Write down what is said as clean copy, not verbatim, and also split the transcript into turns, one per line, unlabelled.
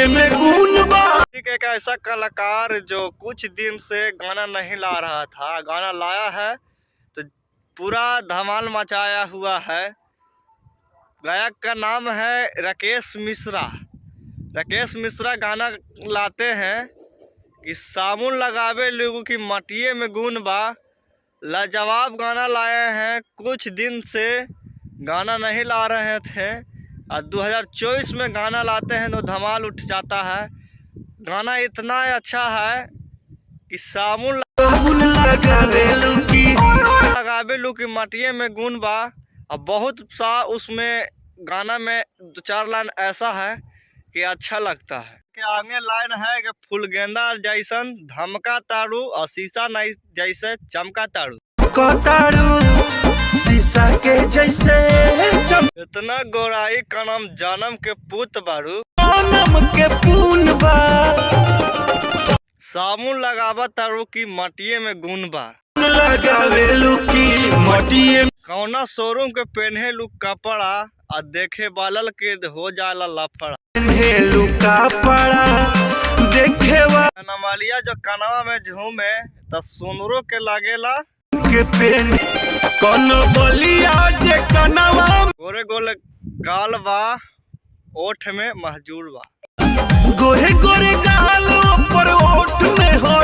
मटिए में गुण बा।
एक ऐसा कलाकार जो कुछ दिन से गाना नहीं ला रहा था, गाना लाया है तो पूरा धमाल मचाया हुआ है। गायक का नाम है राकेश मिश्रा। राकेश मिश्रा गाना लाते हैं कि साबुन लगावे लोगों की मटिए में गुण बा। लाजवाब गाना लाए हैं, कुछ दिन से गाना नहीं ला रहे थे और 2024 में गाना लाते हैं तो धमाल उठ जाता है। गाना इतना अच्छा है कि साबुन लगावे लू की मटिए में गुण बा। और बहुत सा उसमें गाना में 2-4 लाइन ऐसा है कि अच्छा लगता है। के आगे लाइन है कि फूल गेंदा जैसन धमका तारू और शीशा नहीं जैसे चमका तारू।
शीशा के जैसे
इतना गोराई कनम जन्म के पुत बारू।
जन्म के पून बा।
साबुन लगावा तारू की मटिए में गुण बा।
लगावे लू की मटिए
कौना शोरूम के पहने लू कपड़ा और देखे बालल के हो जाला लफड़ा।
लू कपड़ा देखे
नमालिया जो कनवा में झूमे तो सुनरो के लागेला
के पेन कौन बोलिया जे कनवा
गोरे गोरे गाल बा, ओठ में महजूर बा।
गोरे गोरे गाल पर ओठ में हो